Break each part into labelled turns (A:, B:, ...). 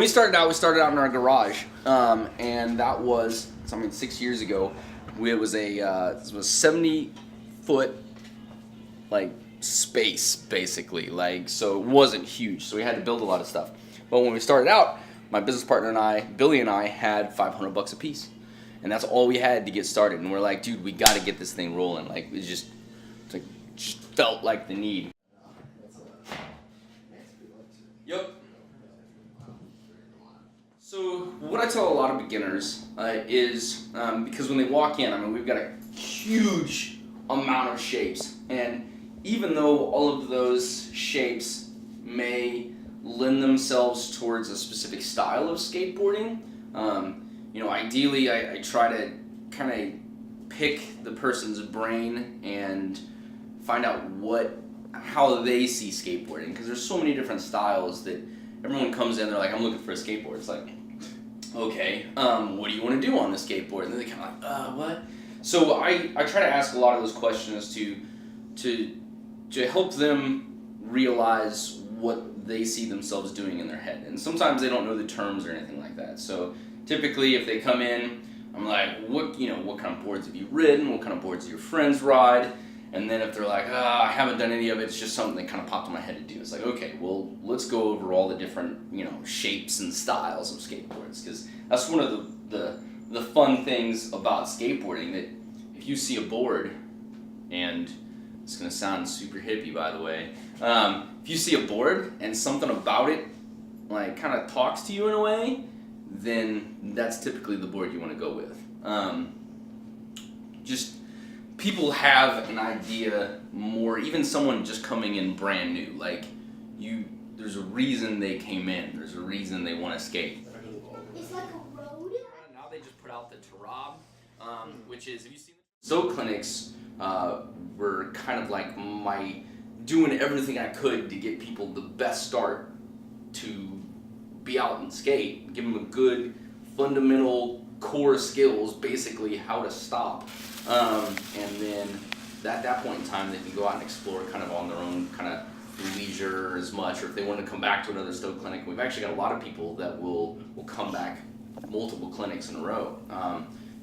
A: we started out in our garage, and that was 6 years ago. It was a 70-foot like space basically, like, so it wasn't huge. So we had to build a lot of stuff. But when we started out, my business partner and I, Billy and I, had $500 a piece, and that's all we had to get started. And we're like, dude, we got to get this thing rolling. Like, it just felt like the need. Yep. So what I tell a lot of beginners is, because when they walk in, I mean, we've got a huge amount of shapes, and even though all of those shapes may lend themselves towards a specific style of skateboarding, ideally I try to kind of pick the person's brain and find out how they see skateboarding, because there's so many different styles that everyone comes in, they're like, I'm looking for a skateboard. It's like, okay, what do you want to do on the skateboard? And then they kind of like, what? So I try to ask a lot of those questions to help them realize what they see themselves doing in their head. And sometimes they don't know the terms or anything like that. So typically if they come in, I'm like, what kind of boards have you ridden? What kind of boards do your friends ride? And then if they're like, I haven't done any of it, it's just something that kind of popped in my head to do. It's like, okay, well, let's go over all the different, shapes and styles of skateboards, because that's one of the fun things about skateboarding, that if you see a board, and it's going to sound super hippie, by the way, if you see a board and something about it, like, kind of talks to you in a way, then that's typically the board you want to go with. People have an idea more, even someone just coming in brand new, like, there's a reason they came in, there's a reason they want to skate.
B: It's like a road?
A: Now they just put out the Tarab, which is, have you seen the Stoke clinics? Were kind of like my doing everything I could to get people the best start to be out and skate, give them a good fundamental core skills, basically how to stop, and then at that point in time they can go out and explore kind of on their own kind of leisure as much, or if they want to come back to another Stoke clinic. We've actually got a lot of people that will come back multiple clinics in a row,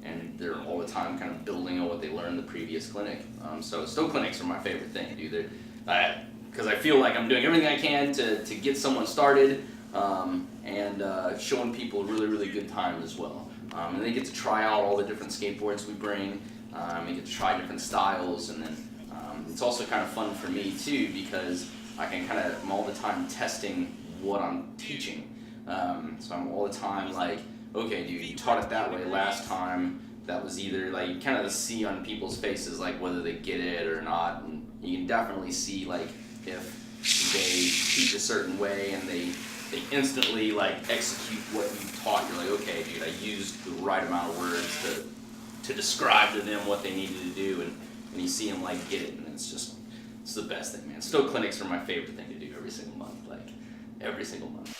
A: and they're all the time kind of building on what they learned the previous clinic. So Stoke clinics are my favorite thing to do, because I feel like I'm doing everything I can to get someone started, and showing people a really, really good time as well. And they get to try out all the different skateboards we bring, they get to try different styles, and then it's also kind of fun for me too, because I'm all the time testing what I'm teaching. So I'm all the time like, okay, dude, you taught it that way last time. That was either, like, you kind of see on people's faces, like, whether they get it or not. And you can definitely see, like, if they teach a certain way and they instantly, like, execute what you taught. You're like, okay, dude, I used the right amount of words to describe to them what they needed to do. And you see them, like, get it. And it's the best thing, man. Stoke clinics are my favorite thing to do every single month. Like, every single month.